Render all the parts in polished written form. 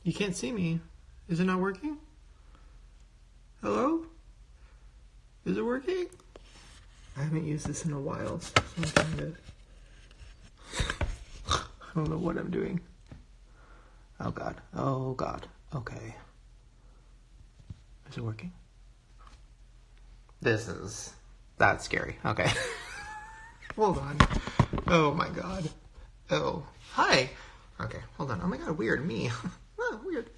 You can't see me. Is it not working? Hello? Is it working? I haven't used this in a while, so I'm trying to... I don't know what I'm doing. Oh God. Oh God. Okay. Is it working? That's scary. Okay. Hold on. Oh my God. Oh. Hi. Okay, hold on. Oh my God, weird. Me. Oh, weird.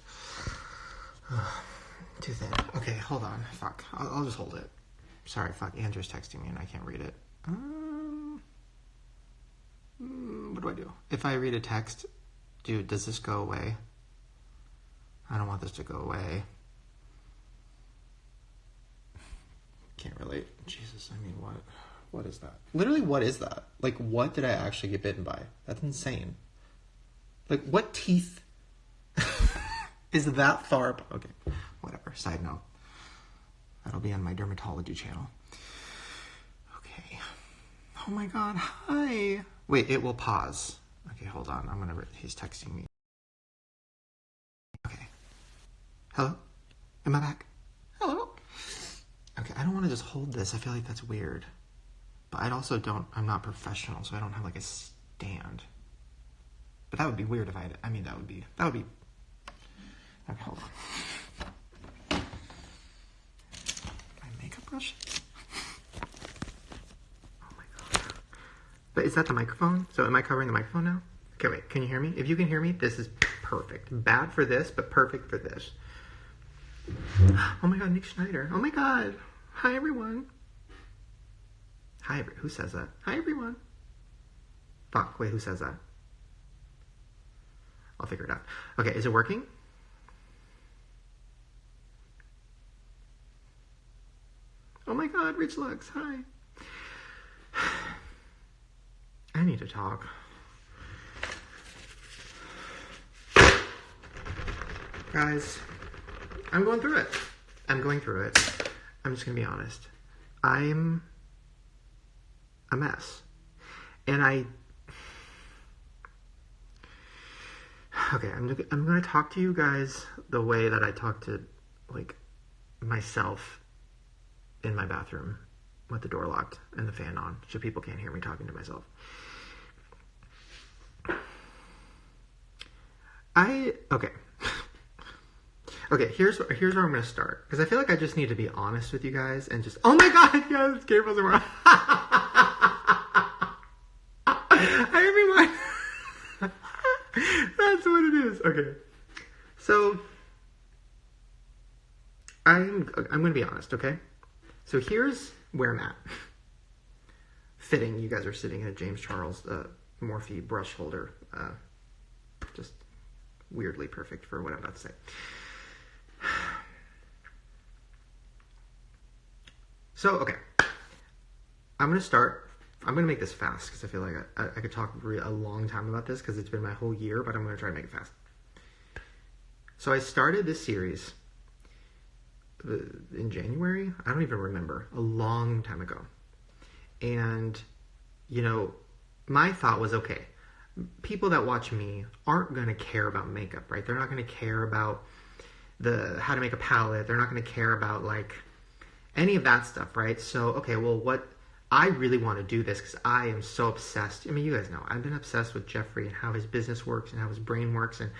Too thin. Okay, hold on. Fuck. I'll just hold it. Sorry, fuck. Andrew's texting me and I can't read it. What do I do? If I read a text, dude, does this go away? I don't want this to go away. Can't relate. Jesus, I mean, what? What is that? Literally, what is that? Like, what did I actually get bitten by? That's insane. Like, what teeth is that far up? Okay, whatever. Side note. That'll be on my dermatology channel. Okay. Oh my God, hi. Wait, it will pause. Okay, hold on. He's texting me. Okay. Hello? Am I back? Hello? Okay, I don't want to just hold this. I feel like that's weird. But I'm not professional, so I don't have like a stand. But that would be weird if that would be, okay, hold on. My makeup brush? Oh my God. But is that the microphone? So am I covering the microphone now? Okay, wait, can you hear me? If you can hear me, this is perfect. Bad for this, but perfect for this. Oh my God, Nick Schneider. Oh my God. Hi, everyone. Who says that? Hi, everyone. Fuck, wait, who says that? I'll figure it out. Okay, is it working? Oh my God, Rich Lux, hi. I need to talk. Guys, I'm going through it. I'm just going to be honest. I'm a mess. And I'm going to talk to you guys the way that I talk to, like, myself in my bathroom with the door locked and the fan on, so people can't hear me talking to myself. Okay, here's where I'm going to start. Because I feel like I just need to be honest with you guys and just... Oh my God, yes, Gabriel's around. Hi, everyone. That's what it is. Okay. So, I'm going to be honest, okay? So here's where I'm at. Fitting, you guys are sitting in a James Charles Morphe brush holder. Just weirdly perfect for what I'm about to say. So, okay. I'm going to make this fast because I feel like I could talk a long time about this because it's been my whole year, but I'm going to try to make it fast. So I started this series in January. I don't even remember. A long time ago. And, my thought was, okay, people that watch me aren't going to care about makeup, right? They're not going to care about how to make a palette. They're not going to care about, like, any of that stuff, right? So, okay, well, I really want to do this because I am so obsessed. I mean, you guys know, I've been obsessed with Jeffrey and how his business works and how his brain works. And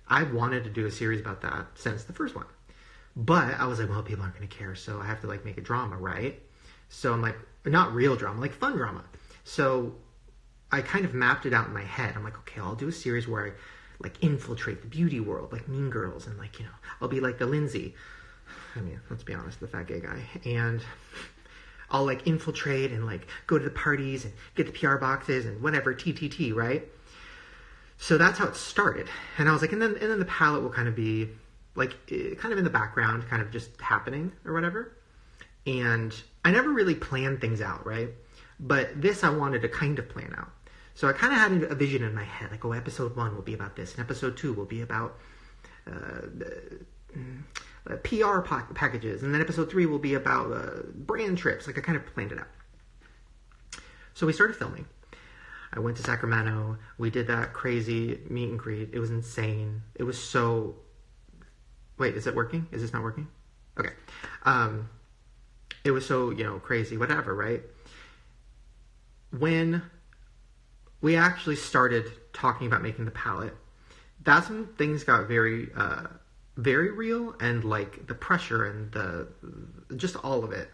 I wanted to do a series about that since the first one. But I was like, well, people aren't going to care. So I have to, like, make a drama, right? So I'm like, not real drama, like fun drama. So I kind of mapped it out in my head. I'm like, okay, I'll do a series where I, like, infiltrate the beauty world, like Mean Girls. And, like, I'll be like the Lindsay. I mean, let's be honest, the fat gay guy. And I'll, like, infiltrate and, like, go to the parties and get the PR boxes and whatever, TTT, right? So that's how it started. And I was like, and then the palette will kind of be, like, kind of in the background, kind of just happening or whatever. And I never really planned things out, right? But this I wanted to kind of plan out. So I kind of had a vision in my head, like, oh, episode 1 will be about this, and episode 2 will be about PR packages, and then episode 3 will be about brand trips. Like, I kind of planned it out. So we started filming. I went to Sacramento. We did that crazy meet and greet. It was insane. It was so Wait, is it working? Is this not working? Okay. It was so, crazy, whatever, right? When we actually started talking about making the palette, that's when things got very, very real, and like the pressure and just all of it.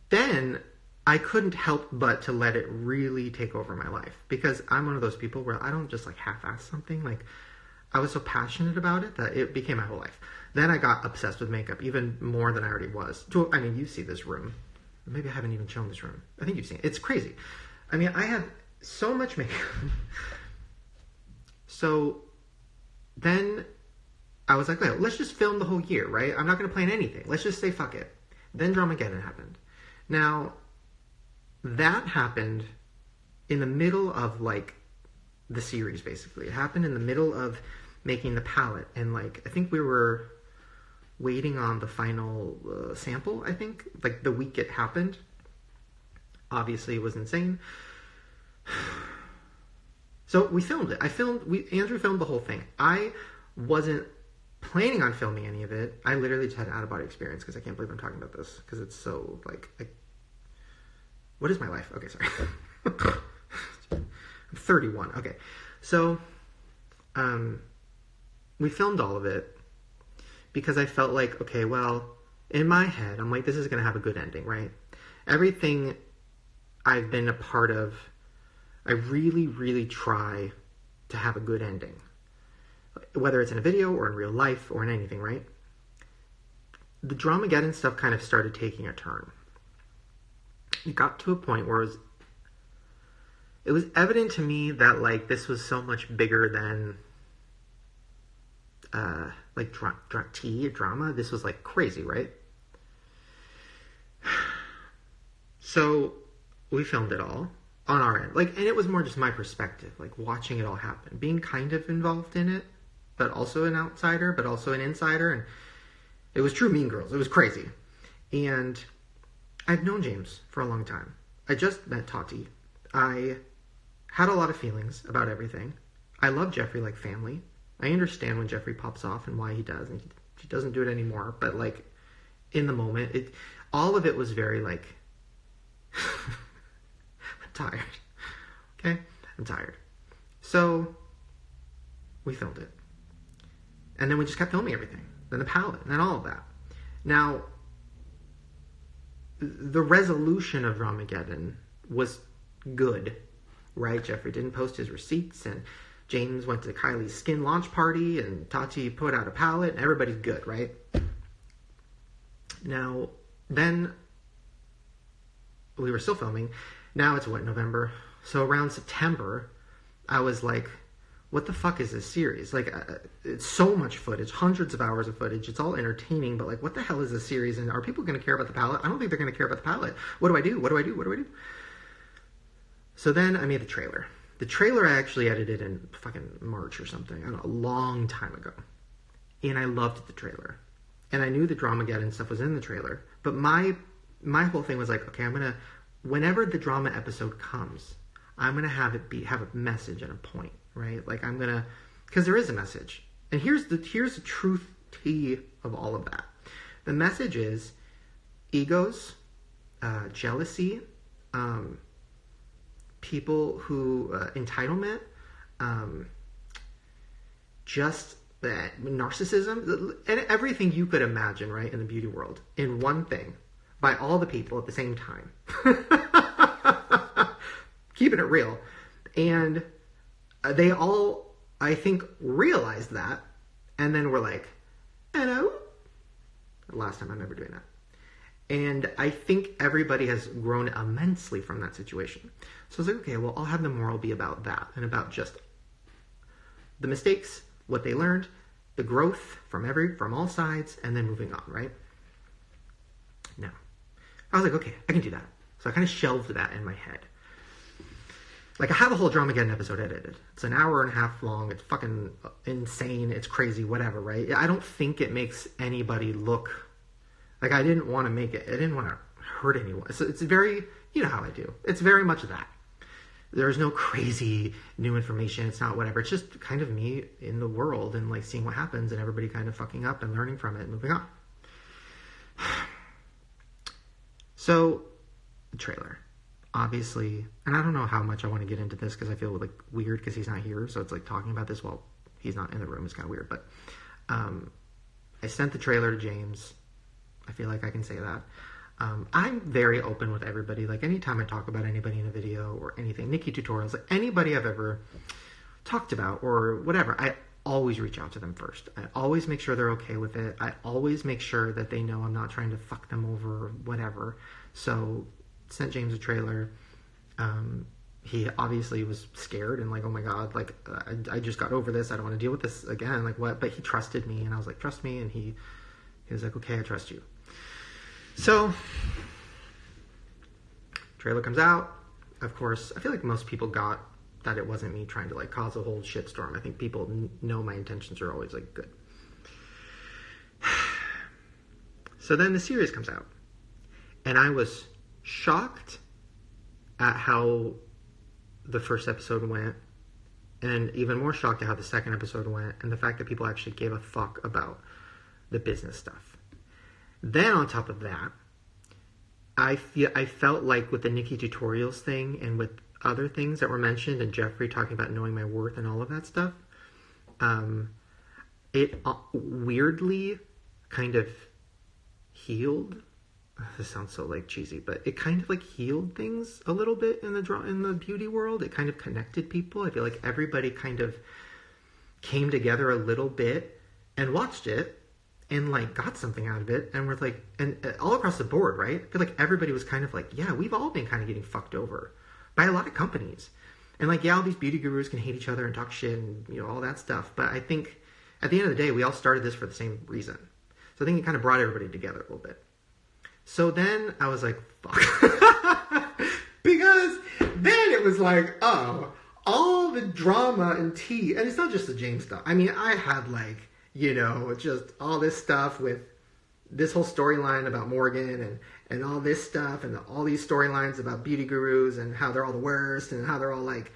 Then I couldn't help but to let it really take over my life, because I'm one of those people where I don't just like half-ass something. Like, I was so passionate about it that it became my whole life. Then I got obsessed with makeup even more than I already was. I mean, you see this room. Maybe I haven't even shown this room. I think you've seen it. It's crazy. I mean, I have so much makeup. So then I was like, okay, let's just film the whole year, right? I'm not going to plan anything. Let's just say fuck it. Then Dramageddon happened. Now, that happened in the middle of like the series, basically. It happened in the middle of making the palette, and like I think we were waiting on the final sample. I think like the week it happened. Obviously, it was insane. So we filmed it. Andrew filmed the whole thing. I wasn't planning on filming any of it. I literally just had an out-of-body experience, because I can't believe I'm talking about this, because it's so like what is my life? Okay, sorry. I'm 31. Okay. So, we filmed all of it because I felt like, okay, well, in my head, I'm like, this is going to have a good ending, right? Everything I've been a part of, I really, really try to have a good ending. Whether it's in a video or in real life or in anything, right? The Dramageddon stuff kind of started taking a turn. It got to a point where it was evident to me that like this was so much bigger than like drama. This was like crazy, right? So we filmed it all on our end, like, and it was more just my perspective, like watching it all happen, being kind of involved in it, but also an outsider, but also an insider. And it was true Mean Girls. It was crazy. And I've known James for a long time. I just met Tati. I had a lot of feelings about everything. I love Jeffrey like family. I understand when Jeffrey pops off and why he does, and he doesn't do it anymore. But like in the moment, all of it was very like, I'm tired. Okay? I'm tired. So we filmed it. And then we just kept filming everything. Then the palette, and then all of that. Now, the resolution of Dramageddon was good, right? Jeffrey didn't post his receipts, and James went to Kylie's skin launch party, and Tati put out a palette, and everybody's good, right? Now, then we were still filming. Now it's November? So around September, I was like, what the fuck is this series? Like, it's so much footage, hundreds of hours of footage. It's all entertaining, but like, what the hell is this series? And are people going to care about the palette? I don't think they're going to care about the palette. What do I do? What do I do? What do I do? So then I made the trailer. The trailer I actually edited in fucking March or something. I don't know, a long time ago. And I loved the trailer. And I knew the Dramageddon stuff was in the trailer. But my whole thing was like, okay, whenever the drama episode comes, I'm going to have a message and a point. Right? Like because there is a message. And here's the truth tea of all of that. The message is egos, jealousy, people who, entitlement, just narcissism, and everything you could imagine, right, in the beauty world, in one thing, by all the people at the same time. Keeping it real. And they all, I think, realized that, and then were like, hello? Last time I remember doing that. And I think everybody has grown immensely from that situation. So I was like, okay, well, I'll have the moral be about that, and about just the mistakes, what they learned, the growth from all sides, and then moving on, right? Now, I was like, okay, I can do that. So I kind of shelved that in my head. Like, I have a whole Dramageddon episode edited. It's an hour and a half long. It's fucking insane. It's crazy, whatever, right? I don't think it makes anybody look... Like, I didn't want to make it... I didn't want to hurt anyone. So it's very... You know how I do. It's very much that. there's no crazy new information. It's not whatever. It's just kind of me in the world and like seeing what happens and everybody kind of fucking up and learning from it and moving on. So, the trailer. Obviously, and I don't know how much I want to get into this because I feel like weird because he's not here. So it's like talking about this while he's not in the room is kind of weird. But I sent the trailer to James. I feel like I can say that. I'm very open with everybody. Like anytime I talk about anybody in a video or anything, Nikki tutorials, like anybody I've ever talked about or whatever, I always reach out to them first. I always make sure they're okay with it. I always make sure that they know I'm not trying to fuck them over or whatever. So sent James a trailer. He obviously was scared and like, oh my God, like I just got over this. I don't want to deal with this again. Like what? But he trusted me and I was like, trust me. And he was like, okay, I trust you. So, trailer comes out. Of course, I feel like most people got that it wasn't me trying to like cause a whole shitstorm. I think people know my intentions are always like good. So then the series comes out. And I was shocked at how the first episode went. And even more shocked at how the second episode went. And the fact that people actually gave a fuck about the business stuff. Then on top of that, I felt like with the Nikki tutorials thing and with other things that were mentioned and Jeffrey talking about knowing my worth and all of that stuff, it weirdly kind of healed. This sounds so like cheesy, but it kind of like healed things a little bit in the beauty world. It kind of connected people. I feel like everybody kind of came together a little bit and watched it. And like got something out of it, and we're like, and all across the board, right? I feel like everybody was kind of like, yeah, we've all been kind of getting fucked over by a lot of companies, and like, yeah, all these beauty gurus can hate each other and talk shit and all that stuff. But I think at the end of the day, we all started this for the same reason. So I think it kind of brought everybody together a little bit. So then I was like, fuck, because then it was like, oh, all the drama and tea, and it's not just the James stuff. I mean, I had like, just all this stuff with this whole storyline about Morgan and all this stuff and all these storylines about beauty gurus and how they're all the worst and how they're all like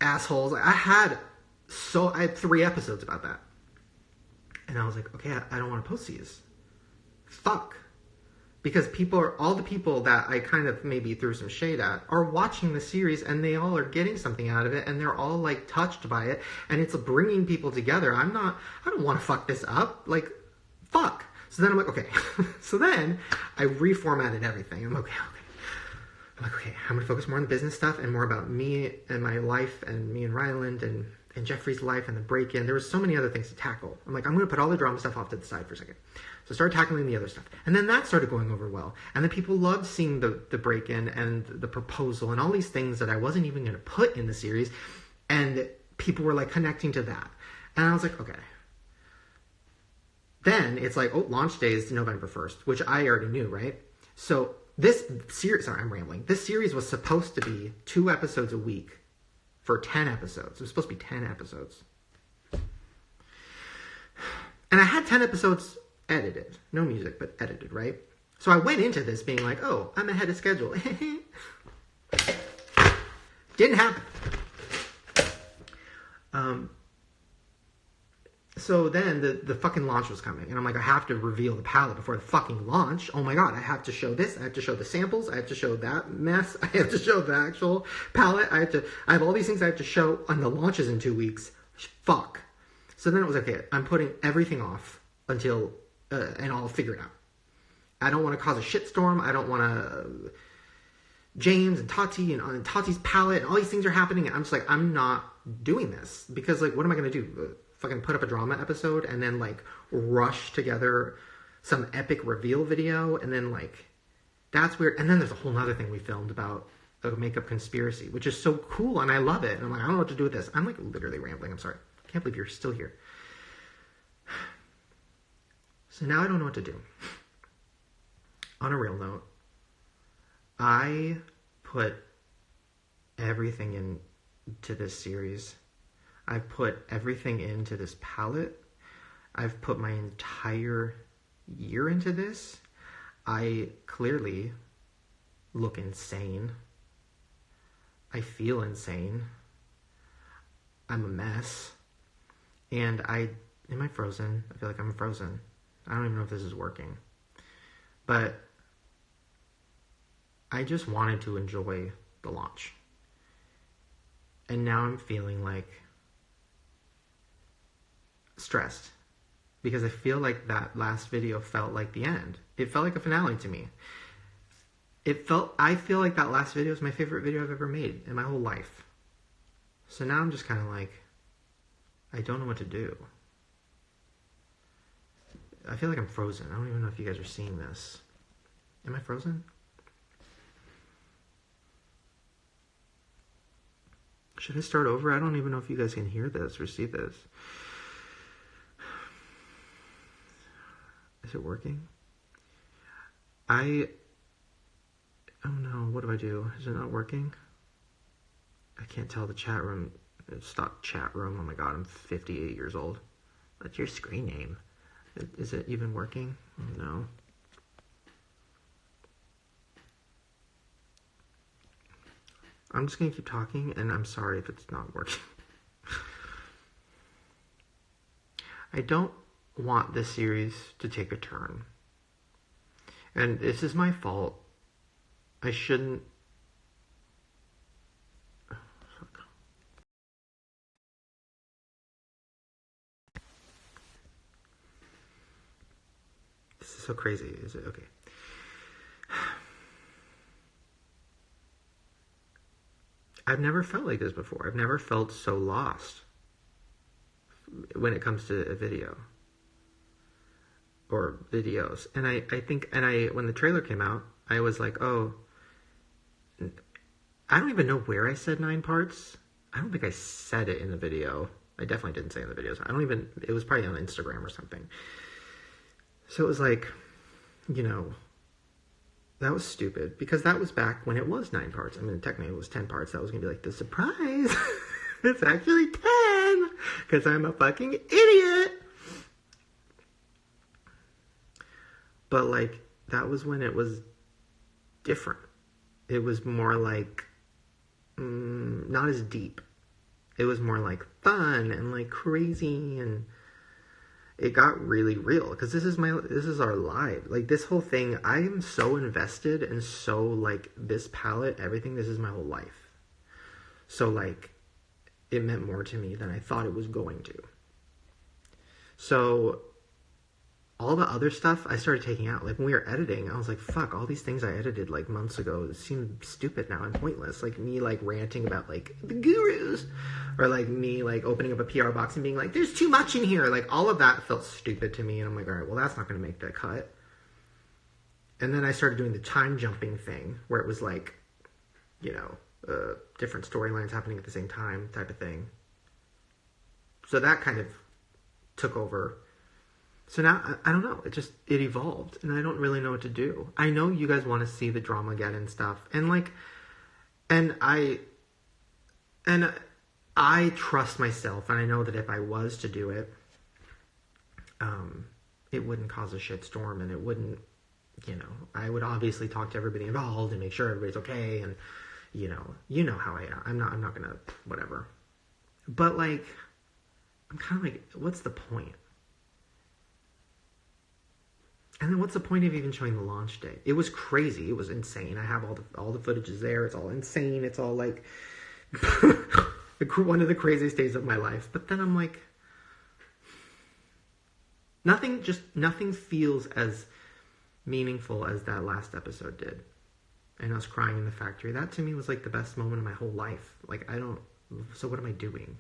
assholes. I had 3 episodes about that. And I was like, okay, I don't want to post these. Fuck. Because all the people that I kind of maybe threw some shade at are watching the series and they all are getting something out of it and they're all like touched by it and it's bringing people together. I don't want to fuck this up. Like, fuck. So then I'm like, okay. So then I reformatted everything. I'm like, okay, I'm going to focus more on the business stuff and more about me and my life and me and Ryland and Jeffrey's life and the break-in. There were so many other things to tackle. I'm like, I'm going to put all the drama stuff off to the side for a second. So I started tackling the other stuff. And then that started going over well. And then people loved seeing the break-in and the proposal and all these things that I wasn't even going to put in the series. And people were like connecting to that. And I was like, okay. Then it's like, oh, launch day is November 1st, which I already knew, right? So this series, sorry, I'm rambling. This series was supposed to be 2 episodes a week for 10 episodes. It was supposed to be 10 episodes. And I had 10 episodes edited. No music, but edited, right? So I went into this being like, oh, I'm ahead of schedule. Didn't happen. So then the fucking launch was coming. And I'm like, I have to reveal the palette before the fucking launch. Oh my God, I have to show this. I have to show the samples. I have to show that mess. I have to show the actual palette. I have all these things I have to show on the launches in 2 weeks. Fuck. So then it was okay. I'm putting everything off until, and I'll figure it out. I don't want to cause a shitstorm. I don't want to, James and Tati and Tati's palette and all these things are happening. And I'm just like, I'm not doing this because like, what am I going to do? Fucking put up a drama episode and then like rush together some epic reveal video and then like, that's weird. And then there's a whole other thing we filmed about a makeup conspiracy, which is so cool and I love it. And I'm like, I don't know what to do with this. I'm like literally rambling. I'm sorry. I can't believe you're still here. So now I don't know what to do. On a real note, I put everything into this series. I've put everything into this palette. I've put my entire year into this. I clearly look insane. I feel insane. I'm a mess. And am I frozen? I feel like I'm frozen. I don't even know if this is working. But I just wanted to enjoy the launch. And now I'm feeling like stressed. Because I feel like that last video felt like the end. It felt like a finale to me. I feel like that last video is my favorite video I've ever made in my whole life. So now I'm just kind of like, I don't know what to do. I feel like I'm frozen. I don't even know if you guys are seeing this. Am I frozen? Should I start over? I don't even know if you guys can hear this or see this. Is it working? Oh no, what do I do? Is it not working? I can't tell the chat room. Stop chat room. Oh my god, I'm 58 years old. What's your screen name? Is it even working? No. I'm just gonna keep talking, and I'm sorry if it's not working. I don't want this series to take a turn. And this is my fault. I shouldn't... Oh, fuck. This is so crazy. Is it? Okay. I've never felt like this before. I've never felt so lost when it comes to a video. Or videos. And I think, when the trailer came out, I was like, oh, I don't even know where I said 9 parts. I don't think I said it in the video. I definitely didn't say it in the videos. It was probably on Instagram or something. So it was like, that was stupid, because that was back when it was 9 parts. I mean, technically it was 10 parts. That was going to be like the surprise. It's actually 10, because I'm a fucking idiot. But, like, that was when it was different. It was more like, not as deep. It was more like fun and like crazy, and it got really real, because this is our life. Like, this whole thing, I am so invested and so, like, this palette, everything, this is my whole life. So, like, it meant more to me than I thought it was going to. So all the other stuff I started taking out. Like, when we were editing, I was like, fuck, all these things I edited, like, months ago seem stupid now and pointless. Like, me, like, ranting about, like, the gurus. Or, like, me, like, opening up a PR box and being like, there's too much in here. Like, all of that felt stupid to me. And I'm like, all right, well, that's not going to make the cut. And then I started doing the time jumping thing, where it was, like, different storylines happening at the same time type of thing. So that kind of took over. So now, I don't know, it evolved, and I don't really know what to do. I know you guys want to see the Dramageddon stuff, and, like, and I trust myself, and I know that if I was to do it, it wouldn't cause a shitstorm, and it wouldn't, I would obviously talk to everybody involved and make sure everybody's okay, and, you know how I am. I'm not gonna, whatever. But, like, I'm kind of like, what's the point? And then what's the point of even showing the launch day? It was crazy. It was insane. I have all the footage is there. It's all insane. It's all like one of the craziest days of my life. But then I'm like, nothing feels as meaningful as that last episode did. And us crying in the factory. That to me was like the best moment of my whole life. Like, so what am I doing?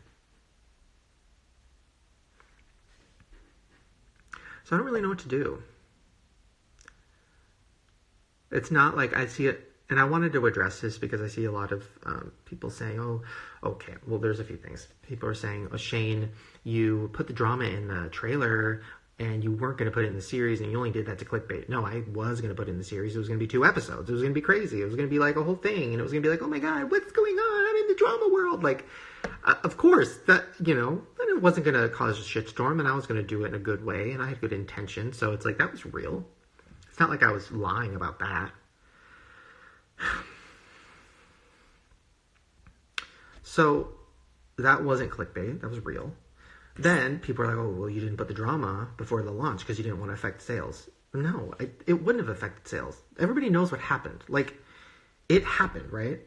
So I don't really know what to do. It's not like I see it, and I wanted to address this because I see a lot of people saying, oh, okay, well, there's a few things. People are saying, oh, Shane, you put the drama in the trailer, and you weren't going to put it in the series, and you only did that to clickbait. No, I was going to put it in the series. It was going to be 2 episodes. It was going to be crazy. It was going to be like a whole thing, and it was going to be like, oh my god, what's going on? I'm in the drama world. Like, of course, that, then it wasn't going to cause a shitstorm, and I was going to do it in a good way, and I had good intention, so it's like, that was real. It's not like I was lying about that. So that wasn't clickbait. That was real. Then people are like, oh, well, you didn't put the drama before the launch because you didn't want to affect sales. No, it wouldn't have affected sales. Everybody knows what happened. Like, it happened, right?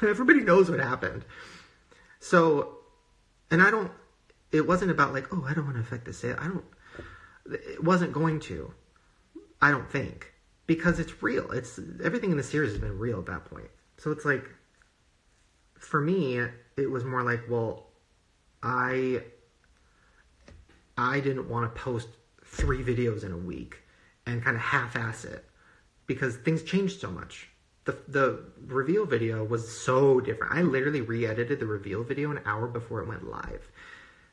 Everybody knows what happened. So, and it wasn't about like, oh, I don't want to affect the sale. It wasn't going to, I don't think, because it's real. Everything in the series has been real at that point. So it's like, for me, it was more like, well, I didn't want to post 3 videos in a week and kind of half-ass it because things changed so much. The reveal video was so different. I literally re-edited the reveal video an hour before it went live.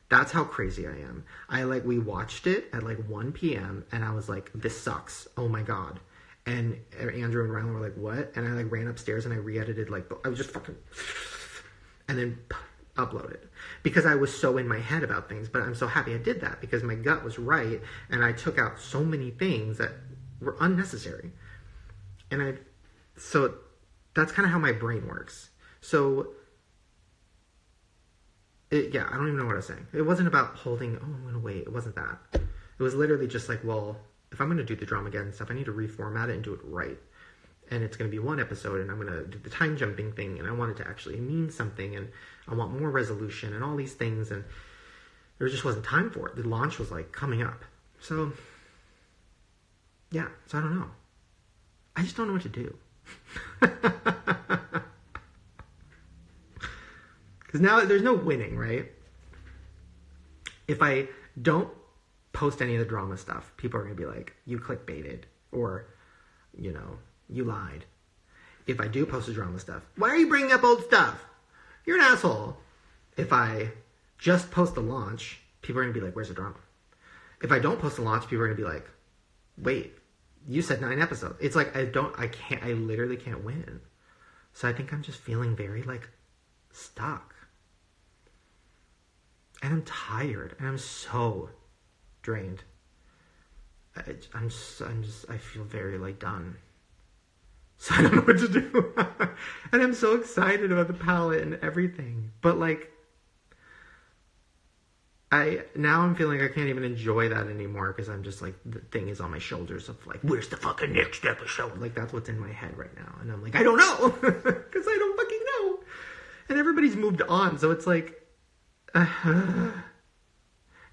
That's how crazy I am. We watched it at 1 p.m. and I was like, this sucks. Oh my God. And Andrew and Rylan were like, what? And I ran upstairs and I re-edited I was just fucking, and then uploaded because I was so in my head about things. But I'm so happy I did that because my gut was right and I took out so many things that were unnecessary. So that's kind of how my brain works. So I don't even know what I was saying. It wasn't about holding, I'm going to wait. It wasn't that. It was literally just like, well, if I'm going to do the drama again and stuff, I need to reformat it and do it right. And it's going to be 1 episode and I'm going to do the time jumping thing and I want it to actually mean something and I want more resolution and all these things, and there just wasn't time for it. The launch was coming up. So I don't know. I just don't know what to do. Because now there's no winning, right? If I don't post any of the drama stuff, people are going to be like, you clickbaited, or, you lied. If I do post the drama stuff, why are you bringing up old stuff? You're an asshole. If I just post the launch, people are going to be like, where's the drama? If I don't post the launch, people are going to be like, wait, you said 9 episodes. It's like, I literally can't win. So I think I'm just feeling very stuck. And I'm tired, and I'm so drained. I feel very done. So I don't know what to do. And I'm so excited about the palette and everything. But now I'm feeling I can't even enjoy that anymore because I'm just the thing is on my shoulders of where's the fucking next episode? That's what's in my head right now. And I'm I don't know. Because I don't fucking know. And everybody's moved on. So it's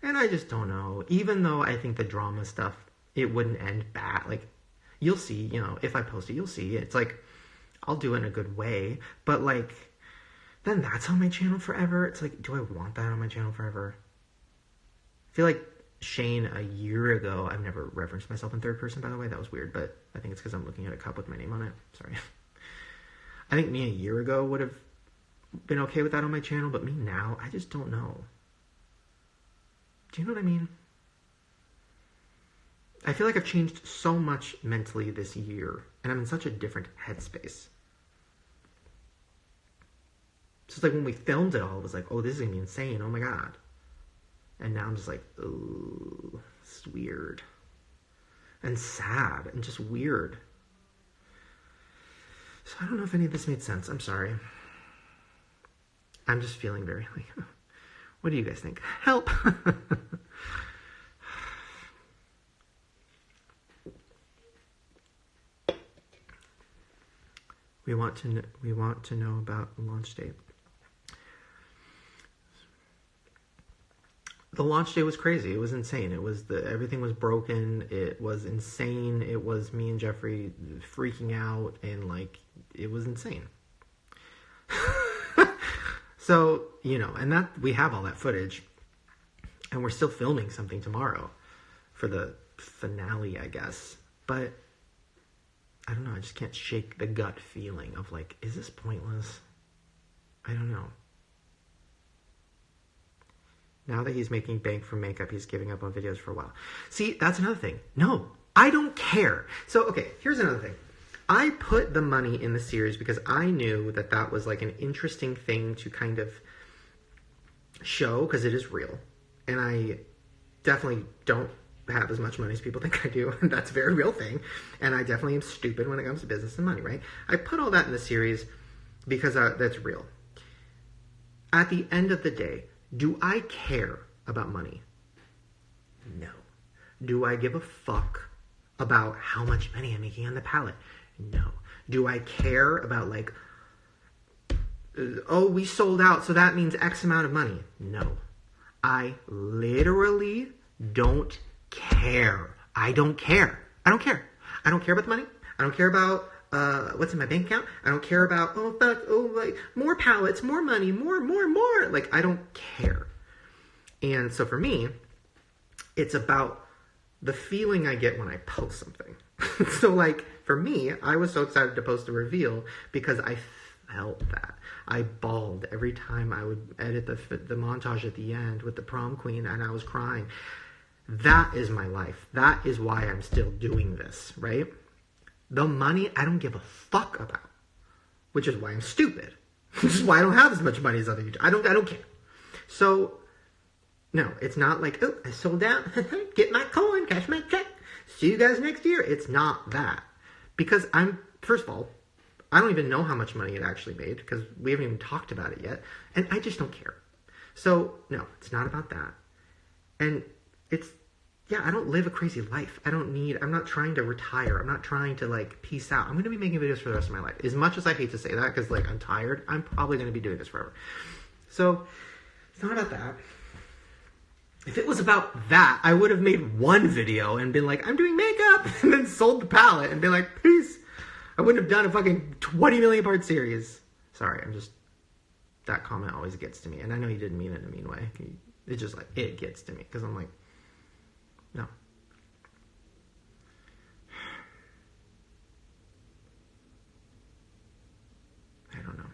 and I just don't know. Even though I think the drama stuff, it wouldn't end bad. You'll see, if I post it, you'll see. It's I'll do it in a good way. But then that's on my channel forever. It's do I want that on my channel forever? I feel like Shane a year ago, I've never referenced myself in third person, by the way. That was weird, but I think it's because I'm looking at a cup with my name on it. Sorry. I think me a year ago would have been okay with that on my channel, but me now, I just don't know. Do you know what I mean? I feel like I've changed so much mentally this year, and I'm in such a different headspace. So it's when we filmed it all, it was oh, this is going to be insane. Oh my God. And now I'm just oh, it's weird. And sad, and just weird. So I don't know if any of this made sense. I'm sorry. I'm just feeling very what do you guys think? Help! We want to know about the launch date. The launch day was crazy. It was insane. Everything was broken. It was insane. It was me and Jeffrey freaking out, and it was insane. So, and that we have all that footage, and we're still filming something tomorrow for the finale, I guess. But I don't know. I just can't shake the gut feeling of is this pointless? I don't know. Now that he's making bank from makeup, he's giving up on videos for a while. See, that's another thing. No, I don't care. So, okay, here's another thing. I put the money in the series because I knew that was an interesting thing to kind of show because it is real. And I definitely don't have as much money as people think I do. That's a very real thing. And I definitely am stupid when it comes to business and money, right? I put all that in the series because that's real. At the end of the day, do I care about money? No. Do I give a fuck about how much money I'm making on the palette? No. Do I care about like, oh, we sold out, so that means X amount of money? No. I literally don't care. I don't care. I don't care. I don't care about the money. I don't care about what's in my bank account. I don't care about, oh, fuck, oh, like, more palettes, more money, more. Like, I don't care. And so for me, it's about the feeling I get when I post something. So, like, for me, I was so excited to post the reveal because I felt that. I bawled every time I would edit the montage at the end with the prom queen, and I was crying. That is my life. That is why I'm still doing this, right? The money, I don't give a fuck about, which is why I'm stupid. Which is why I don't have as much money as other YouTubers. I don't care. So, no, it's not like, oh, I sold out. Get my coin, cash my check. See you guys next year. It's not that. Because first of all, I don't even know how much money it actually made because we haven't even talked about it yet. And I just don't care. So, no, it's not about that. And I don't live a crazy life. I'm not trying to retire. I'm not trying to, like, peace out. I'm going to be making videos for the rest of my life. As much as I hate to say that because, like, I'm tired, I'm probably going to be doing this forever. So, it's not about that. If it was about that, I would have made one video and been like, I'm doing makeup, and then sold the palette and been like, peace. I wouldn't have done a fucking 20 million part series. Sorry, that comment always gets to me. And I know you didn't mean it in a mean way. It's just like, it gets to me. Because I'm like, no. I don't know.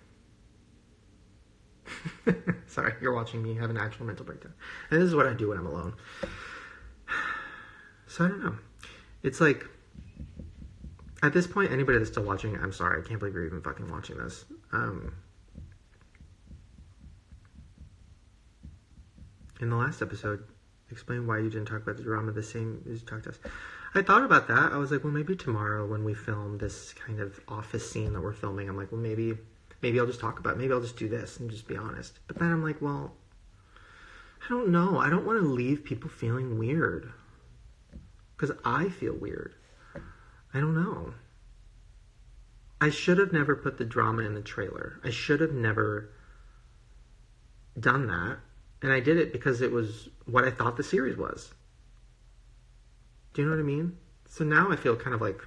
Sorry, you're watching me have an actual mental breakdown. And this is what I do when I'm alone. So I don't know. It's like, at this point, anybody that's still watching, I'm sorry. I can't believe you're even fucking watching this. In the last episode, explain why you didn't talk about the drama the same as you talked to us. I thought about that. I was like, well, maybe tomorrow when we film this kind of office scene that we're filming, I'm like, well, maybe I'll just talk about it. Maybe I'll just do this and just be honest. But then I'm like, well, I don't know. I don't want to leave people feeling weird. Because I feel weird. I don't know. I should have never put the drama in the trailer. I should have never done that. And I did it because it was what I thought the series was. Do you know what I mean? So now I feel kind of like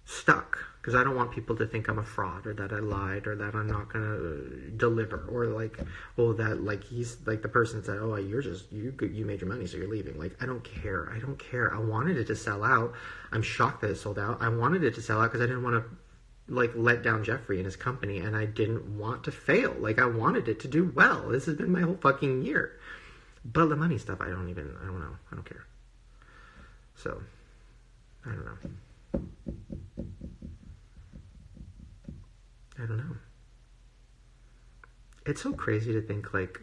stuck. Because I don't want people to think I'm a fraud or that I lied or that I'm not going to deliver. Or like, oh, that like he's like the person said, oh, you made your money so you're leaving. Like, I don't care. I don't care. I wanted it to sell out. I'm shocked that it sold out. I wanted it to sell out because I didn't want to like let down Jeffrey and his company, and I didn't want to fail. Like, I wanted it to do well. This has been my whole fucking year. But the money stuff, I don't know. I don't care. So, I don't know. I don't know. It's so crazy to think, like,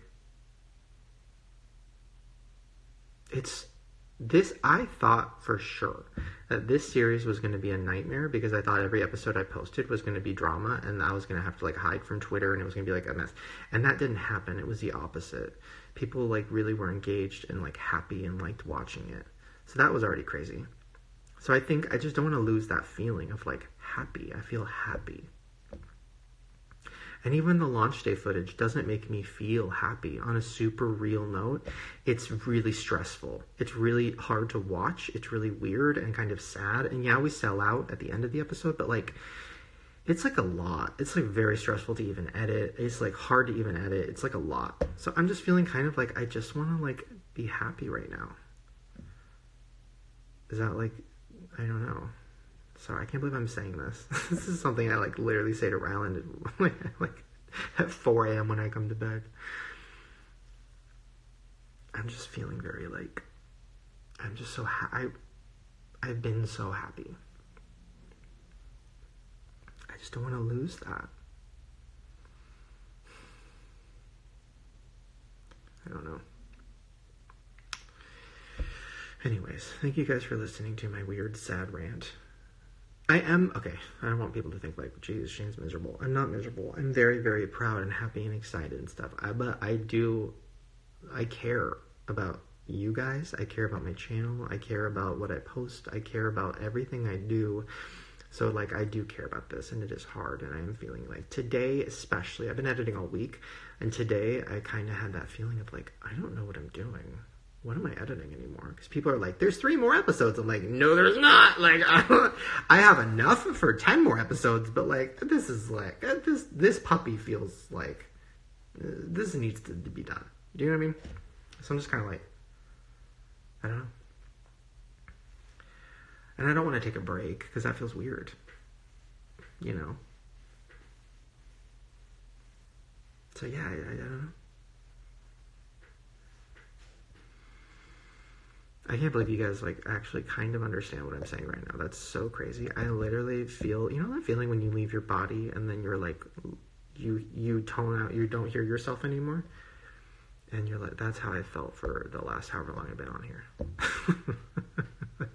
I thought for sure that this series was going to be a nightmare because I thought every episode I posted was going to be drama and I was going to have to, like, hide from Twitter and it was going to be, like, a mess. And that didn't happen. It was the opposite. People, like, really were engaged and, like, happy and liked watching it. So that was already crazy. So I think I just don't want to lose that feeling of, like, happy. I feel happy. And even the launch day footage doesn't make me feel happy. On a super real note, it's really stressful. It's really hard to watch. It's really weird and kind of sad. And yeah, we sell out at the end of the episode, but like, it's like a lot. It's like very stressful to even edit. It's like hard to even edit. It's like a lot. So I'm just feeling kind of like, I just want to like be happy right now. Is that like, I don't know. Sorry, I can't believe I'm saying this. This is something I like literally say to Ryland like at 4 a.m. when I come to bed. I'm just feeling very like, I'm just so I've been so happy. I just don't want to lose that. I don't know. Anyways, thank you guys for listening to my weird, sad rant. I am, okay, I don't want people to think like, Jesus, Shane's miserable. I'm not miserable. I'm very, very proud and happy and excited and stuff. But I care about you guys. I care about my channel. I care about what I post. I care about everything I do. So, like, I do care about this, and it is hard, and I am feeling like, today especially, I've been editing all week, and today I kind of had that feeling of, like, I don't know what I'm doing. What am I editing anymore? Because people are like, there's 3 more episodes. I'm like, no, there's not. Like, I have enough for 10 more episodes, but, like, this is, like, this puppy feels like this needs to be done. Do you know what I mean? So I'm just kind of like, I don't know. And I don't want to take a break because that feels weird, you know? So yeah, I don't know. I can't believe you guys, like, actually kind of understand what I'm saying right now. That's so crazy. I literally feel, you know that feeling when you leave your body and then you're like, you tone out, you don't hear yourself anymore? And you're like, that's how I felt for the last however long I've been on here.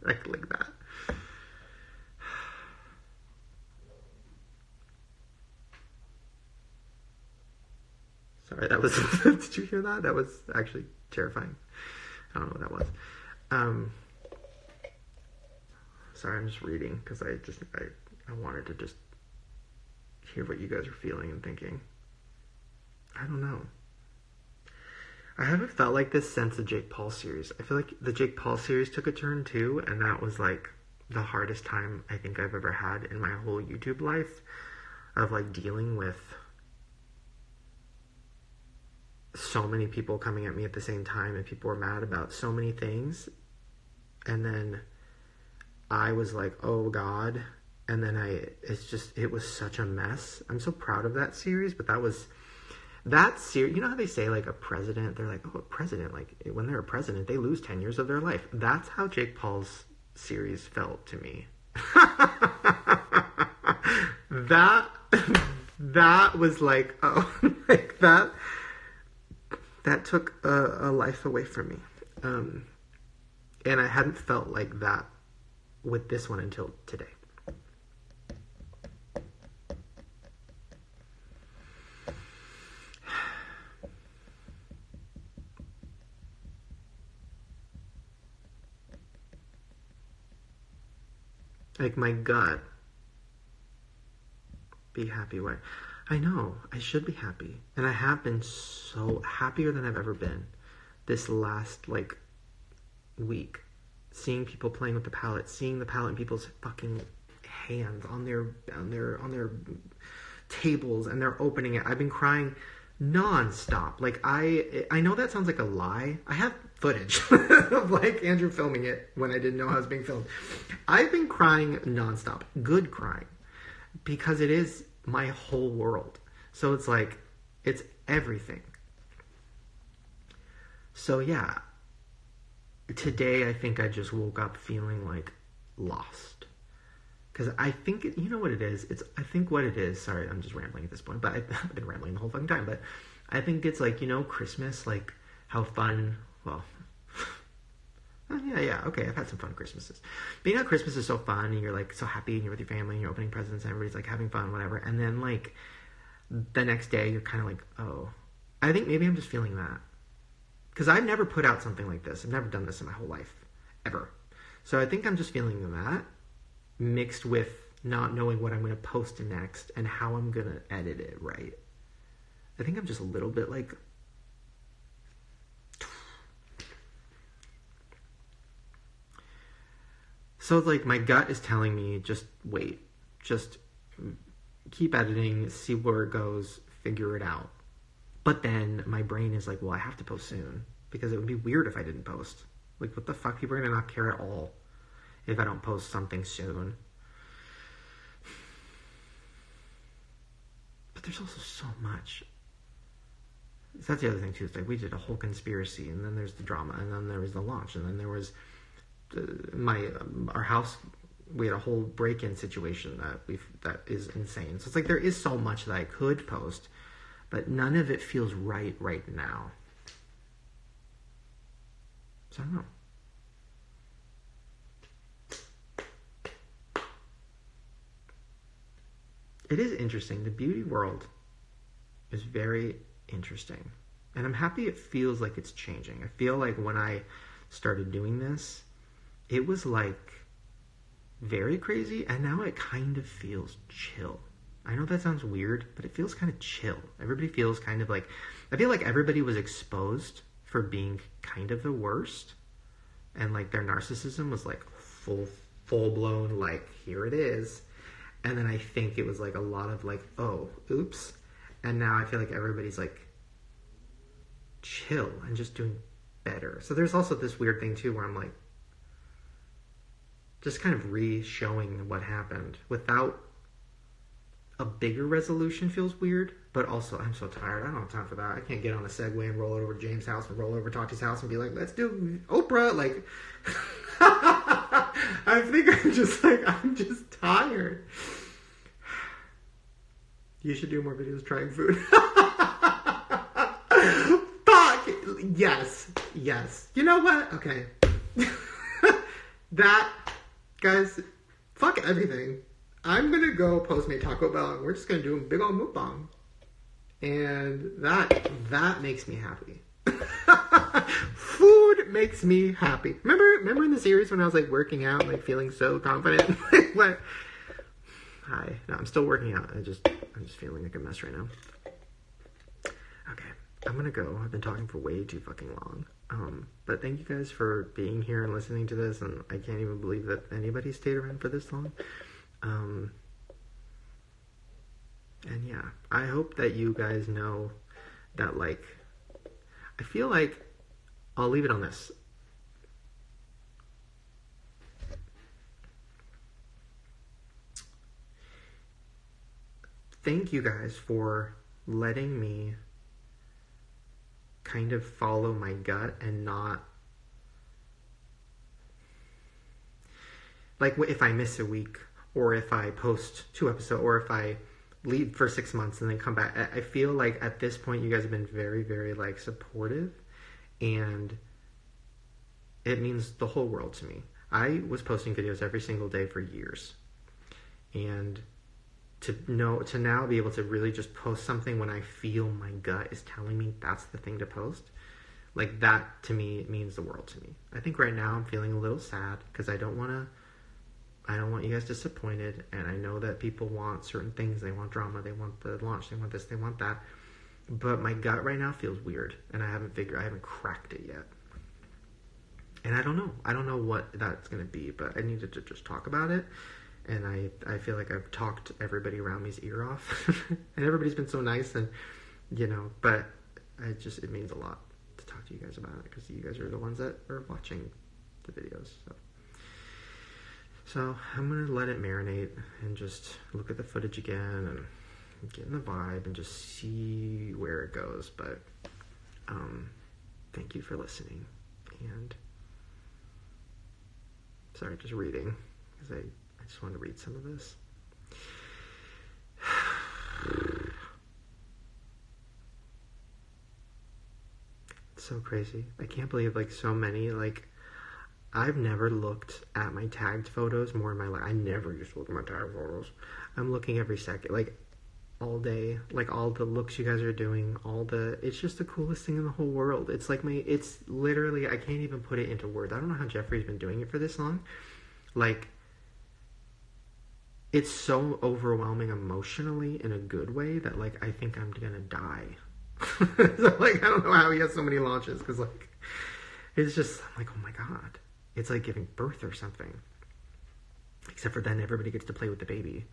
like that. Sorry, that was, did you hear that? That was actually terrifying. I don't know what that was. Sorry, I'm just reading because I wanted to just hear what you guys are feeling and thinking. I don't know. I haven't felt like this since the Jake Paul series. I feel like the Jake Paul series took a turn too, and that was like the hardest time I think I've ever had in my whole YouTube life of like dealing with so many people coming at me at the same time, and people were mad about so many things, and then I was like, oh God, and then it was such a mess. I'm so proud of that series, but that series, you know how they say like a president, they're like, oh, a president, like when they're a president, they lose 10 years of their life. That's how Jake Paul's series felt to me. that was like, oh, like that took a life away from me. And I hadn't felt like that with this one until today. Like my gut, be happy. Why? I know, I should be happy. And I have been so happier than I've ever been this last, like, week. Seeing people playing with the palette, seeing the palette in people's fucking hands on their tables, and they're opening it. I've been crying non-stop. Like, I know that sounds like a lie. I have footage of, like, Andrew filming it when I didn't know I was being filmed. I've been crying non-stop. Good crying. Because it is my whole world. So it's like, it's everything. So yeah, today I think I just woke up feeling like lost. Because I think, you know what it is? I think what it is, sorry, I'm just rambling at this point, but I've been rambling the whole fucking time, but I think it's like, you know, Christmas, like how fun, well, yeah, okay, I've had some fun Christmases. But you know, Christmas is so fun, and you're like so happy, and you're with your family, and you're opening presents, and everybody's like having fun, whatever. And then like the next day, you're kind of like, oh, I think maybe I'm just feeling that. Because I've never put out something like this. I've never done this in my whole life, ever. So I think I'm just feeling that, mixed with not knowing what I'm going to post next and how I'm going to edit it right. I think I'm just a little bit like, so it's like my gut is telling me, just wait. Just keep editing, see where it goes, figure it out. But then my brain is like, well, I have to post soon. Because it would be weird if I didn't post. Like, what the fuck? People are going to not care at all if I don't post something soon. But there's also so much. So that's the other thing, too. It's like, we did a whole conspiracy, and then there's the drama, and then there was the launch, and then there was our house. We had a whole break-in situation that is insane. So it's like, there is so much that I could post, but none of it feels right now. So I don't know. it is interesting. The beauty world is very interesting. And I'm happy it feels like it's changing. I feel like when I started doing this, it was like very crazy, and now it kind of feels chill. I know that sounds weird, but it feels kind of chill. Everybody feels kind of like, I feel like everybody was exposed for being kind of the worst, and like their narcissism was like full blown, like, here it is. And then I think it was like a lot of like, oh, oops. And now I feel like everybody's like chill and just doing better. So there's also this weird thing too where I'm like just kind of re-showing what happened without a bigger resolution feels weird, but also I'm so tired. I don't have time for that. I can't get on a Segway and roll over to James' house and roll over to Tati's house and be like, let's do Oprah. Like, I think I'm just tired. You should do more videos trying food. Fuck! Yes. You know what? Okay. That, guys, fuck everything. I'm gonna go Postmate Taco Bell and we're just gonna do a big old mukbang. And that makes me happy. Food makes me happy. Remember in the series when I was like working out, like feeling so confident? What? Hi. No, I'm still working out. I'm just feeling like a mess right now. Okay. I'm gonna go. I've been talking for way too fucking long. But thank you guys for being here and listening to this, and I can't even believe that anybody stayed around for this long. And yeah, I hope that you guys know that, like, I feel like I'll leave it on this. Thank you guys for letting me kind of follow my gut and not, like, if I miss a week or if I post 2 episodes or if I leave for 6 months and then come back. I feel like at this point you guys have been very, very like supportive, and it means the whole world to me. I was posting videos every single day for years, and to now be able to really just post something when I feel my gut is telling me that's the thing to post, like that to me means the world to me. I think right now I'm feeling a little sad because I don't want you guys disappointed, and I know that people want certain things. They want drama, they want the launch, they want this, they want that. But my gut right now feels weird, and I haven't cracked it yet. And I don't know what that's going to be, but I needed to just talk about it. And I feel like I've talked everybody around me's ear off. And everybody's been so nice, and, but it means a lot to talk to you guys about it, because you guys are the ones that are watching the videos, So I'm going to let it marinate and just look at the footage again and get in the vibe and just see where it goes. But thank you for listening. And sorry, just reading, because I just wanted to read some of this. It's so crazy. I can't believe, like, so many, like, I've never looked at my tagged photos more in my life. I never used to look at my tagged photos. I'm looking every second, like, all day. Like, all the looks you guys are doing, it's just the coolest thing in the whole world. It's like it's literally, I can't even put it into words. I don't know how Jeffrey's been doing it for this long. Like, it's so overwhelming emotionally in a good way that, like, I think I'm gonna die. So, like, I don't know how he has so many launches, because, like, it's just, I'm like, oh my God. It's like giving birth or something. Except for then everybody gets to play with the baby.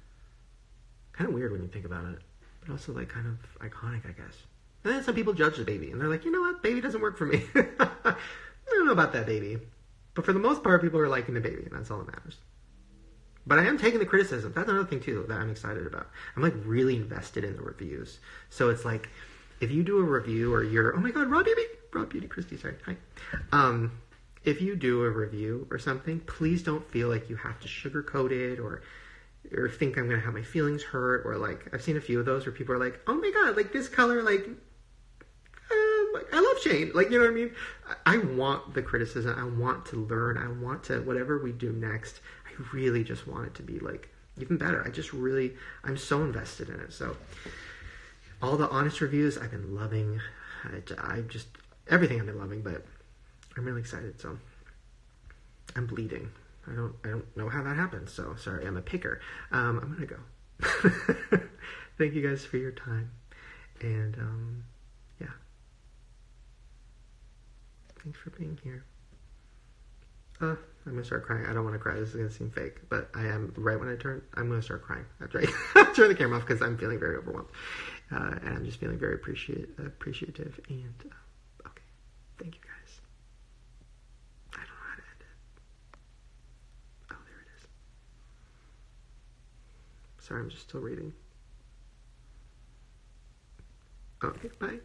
Kind of weird when you think about it. But also, like, kind of iconic, I guess. And then some people judge the baby. And they're like, you know what? Baby doesn't work for me. I don't know about that baby. But for the most part, people are liking the baby. And that's all that matters. But I am taking the criticism. That's another thing, too, that I'm excited about. I'm, like, really invested in the reviews. So it's like, if you do a review or you're... Oh, my God, Raw Beauty Christie, sorry. Hi. If you do a review or something, please don't feel like you have to sugarcoat it or think I'm going to have my feelings hurt, or, like, I've seen a few of those where people are like, oh my God, like, this color, like, I love Shane. Like, you know what I mean? I want the criticism. I want to learn. I want to, whatever we do next, I really just want it to be, like, even better. I'm so invested in it. So all the honest reviews I've been loving. Everything I've been loving, but I'm really excited. So I'm bleeding. I don't know how that happens. So sorry, I'm a picker. I'm gonna go. Thank you guys for your time, and yeah, thanks for being here. I'm gonna start crying. I don't want to cry. This is gonna seem fake, but I am. Right when I'm gonna start crying after I turn the camera off because I'm feeling very overwhelmed, and I'm just feeling very appreciative. And okay, thank you guys. I don't know how to end it. Oh, there it is. Sorry, I'm just still reading. Okay, bye.